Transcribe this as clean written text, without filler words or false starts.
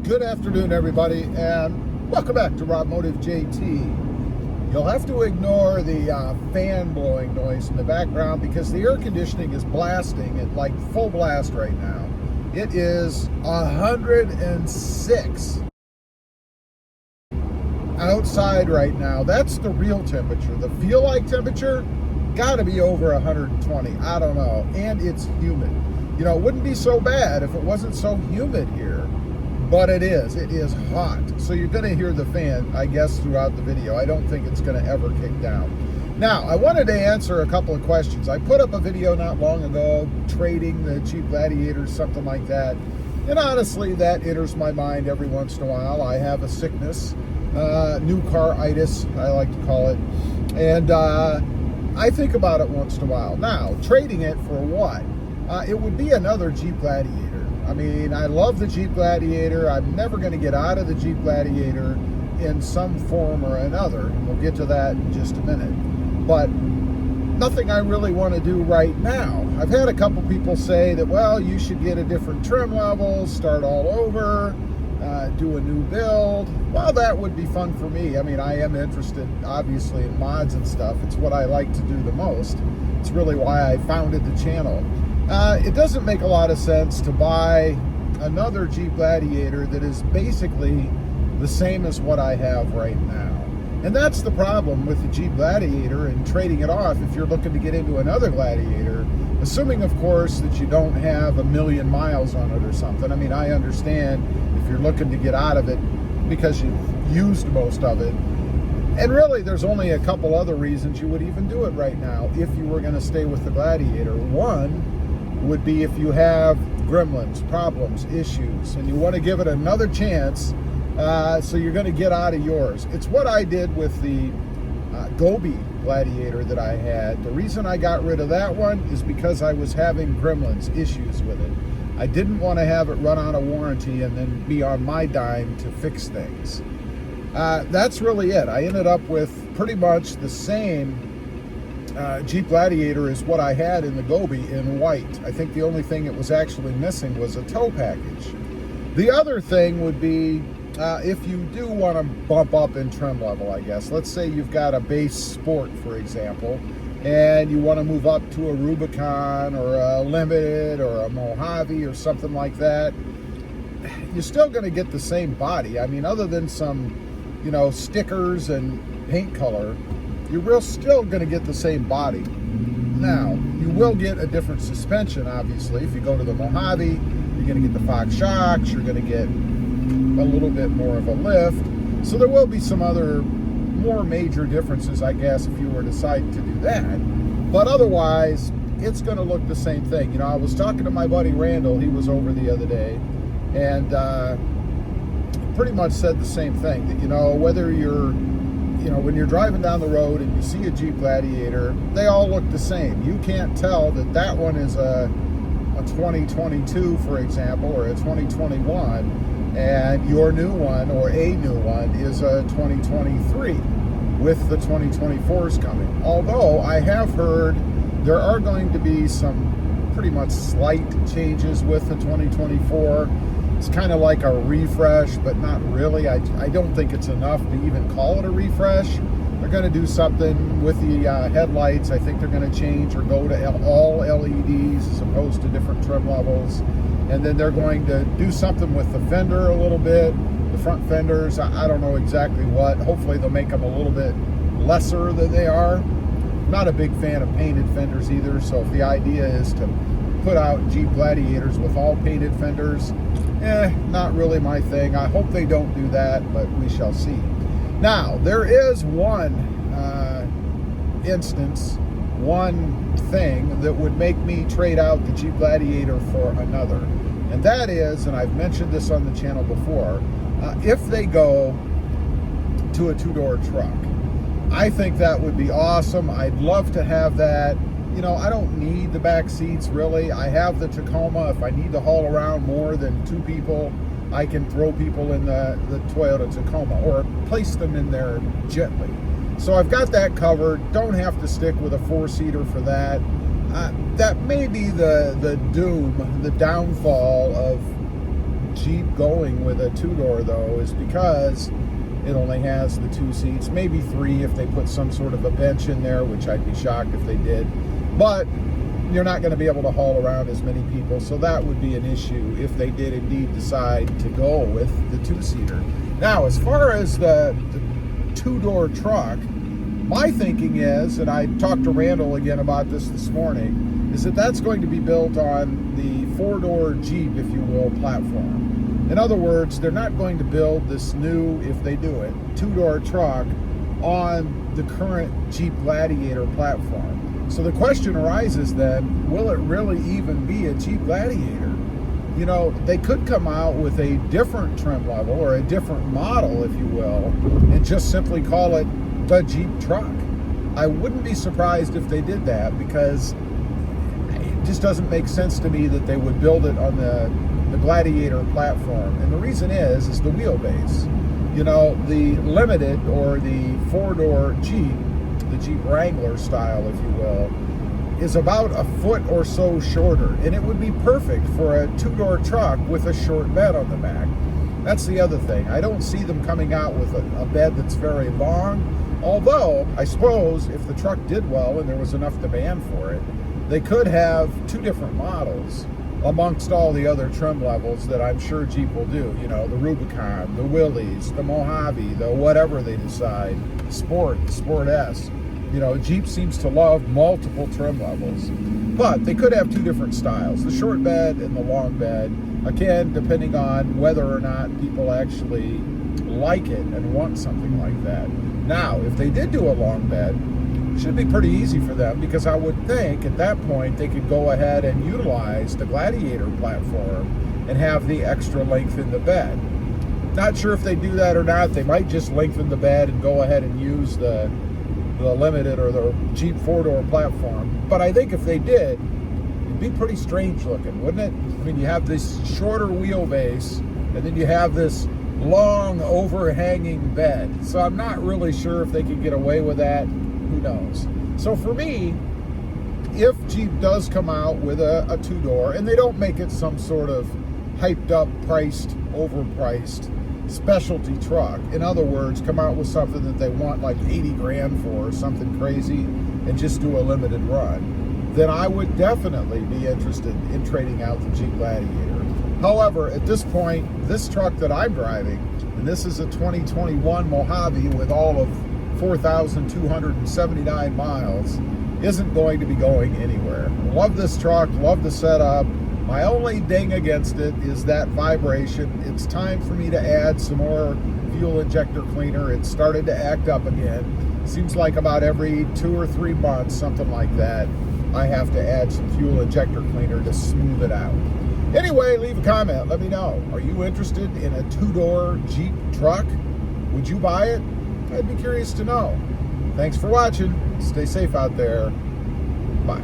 Good afternoon, everybody, and welcome back to Rob Motive JT. You'll have to ignore the fan blowing noise in the background because the air conditioning is blasting at like full blast right now. It is 106 outside right now. That's the real temperature. The feel-like temperature got to be over 120. I don't know. And it's humid. You know, it wouldn't be so bad if it wasn't so humid here. But it is hot. So you're going to hear the fan, I guess, throughout the video. I don't think it's going to ever kick down. Now, I wanted to answer a couple of questions. I put up a video not long ago, trading the cheap Gladiators, something like that. And honestly, that enters my mind every once in a while. I have a sickness, new car-itis, I like to call it. And I think about it once in a while. Now, trading it for what? It would be another Jeep Gladiator. I mean, I love the Jeep Gladiator. I'm never going to get out of the Jeep Gladiator in some form or another. We'll get to that in just a minute. But nothing I really want to do right now. I've had a couple people say that, well, you should get a different trim level, start all over, do a new build. Well, that would be fun for me. I mean, I am interested, obviously, in mods and stuff. It's what I like to do the most. It's really why I founded the channel. It doesn't make a lot of sense to buy another Jeep Gladiator that is basically the same as what I have right now. And that's the problem with the Jeep Gladiator and trading it off if you're looking to get into another Gladiator, assuming, of course, that you don't have 1 million miles on it or something. I mean, I understand if you're looking to get out of it because you've used most of it. And really, there's only a couple other reasons you would even do it right now if you were going to stay with the Gladiator. One would be if you have gremlins, problems, issues, and you want to give it another chance, so you're going to get out of yours. It's what I did with the Gobi Gladiator that I had. The reason I got rid of that one is because I was having gremlins, issues with it. I didn't want to have it run out of warranty and then be on my dime to fix things. That's really it. I ended up with pretty much the same Jeep Gladiator is what I had in the Gobi in white. I think the only thing it was actually missing was a tow package. The other thing would be if you do want to bump up in trim level, I guess. Let's say you've got a base Sport, for example, and you want to move up to a Rubicon or a Limited or a Mojave or something like that. You're still going to get the same body. I mean, other than some, you know, stickers and paint color, you're still going to get the same body. Now, you will get a different suspension, obviously. If you go to the Mojave, you're going to get the Fox shocks, you're going to get a little bit more of a lift. So there will be some other more major differences, I guess, if you were to decide to do that. But otherwise, it's going to look the same thing. You know, I was talking to my buddy Randall, he was over the other day, and pretty much said the same thing, that, you know, whether you're, you know, when you're driving down the road and you see a Jeep Gladiator, they all look the same. You can't tell that that one is a 2022, for example, or a 2021, and your new one, or a new one, is a 2023, with the 2024s coming. Although I have heard there are going to be some pretty much slight changes with the 2024. It's kind of like a refresh, but not really. I don't think it's enough to even call it a refresh. They're going to do something with the headlights. I think they're going to change or go to all LEDs as opposed to different trim levels. And then they're going to do something with the fender a little bit, the front fenders. I don't know exactly what. Hopefully they'll make them a little bit lesser than they are. Not a big fan of painted fenders either, so if the idea is to put out Jeep Gladiators with all painted fenders, not really my thing. I hope they don't do that, but we shall see. Now, there is one instance, one thing that would make me trade out the Jeep Gladiator for another. And that is, and I've mentioned this on the channel before, if they go to a two-door truck. I think that would be awesome. I'd love to have that. You know, I don't need the back seats, really. I have the Tacoma. If I need to haul around more than two people, I can throw people in the Toyota Tacoma or place them in there gently. So I've got that covered. Don't have to stick with a four-seater for that. That may be the doom, the downfall of Jeep going with a two-door, though, is because it only has the 2 seats, maybe 3 if they put some sort of a bench in there, which I'd be shocked if they did. But you're not going to be able to haul around as many people, so that would be an issue if they did indeed decide to go with the 2-seater. Now, as far as the 2-door truck, my thinking is, and I talked to Randall again about this morning, is that that's going to be built on the 4-door Jeep, if you will, platform. In other words, they're not going to build this new, if they do it, 2-door truck on the current Jeep Gladiator platform. So the question arises then, will it really even be a Jeep Gladiator? You know, they could come out with a different trim level or a different model, if you will, and just simply call it the Jeep truck. I wouldn't be surprised if they did that, because it just doesn't make sense to me that they would build it on the Gladiator platform. And the reason is the wheelbase. You know, the Limited or the 4-door Jeep, the Jeep Wrangler style, if you will, is about a foot or so shorter, and it would be perfect for a 2-door truck with a short bed on the back. That's the other thing. I don't see them coming out with a bed that's very long, although I suppose if the truck did well and there was enough demand for it, they could have 2 different models amongst all the other trim levels that I'm sure Jeep will do. You know, the Rubicon, the Willys, the Mojave, the whatever they decide, Sport, the Sport S. You know, Jeep seems to love multiple trim levels, but they could have 2 different styles, the short bed and the long bed, again, depending on whether or not people actually like it and want something like that. Now, if they did do a long bed, it should be pretty easy for them, because I would think at that point they could go ahead and utilize the Gladiator platform and have the extra length in the bed. Not sure if they do that or not. They might just lengthen the bed and go ahead and use the Limited or the Jeep 4-door platform. But I think if they did, it'd be pretty strange looking, wouldn't it? I mean, you have this shorter wheelbase, and then you have this long overhanging bed. So I'm not really sure if they could get away with that. Who knows? So for me, if Jeep does come out with a 2-door, and they don't make it some sort of hyped up, priced, overpriced specialty truck, in other words, come out with something that they want like 80 grand for or something crazy and just do a limited run, then I would definitely be interested in trading out the Jeep Gladiator. However, at this point, this truck that I'm driving, and this is a 2021 Mojave with all of 4,279 miles, isn't going to be going anywhere. Love this truck, love the setup. My only ding against it is that vibration. It's time for me to add some more fuel injector cleaner. It started to act up again. Seems like about every 2 or 3 months, something like that, I have to add some fuel injector cleaner to smooth it out. Anyway, leave a comment. Let me know. Are you interested in a 2-door Jeep truck? Would you buy it? I'd be curious to know. Thanks for watching. Stay safe out there. Bye.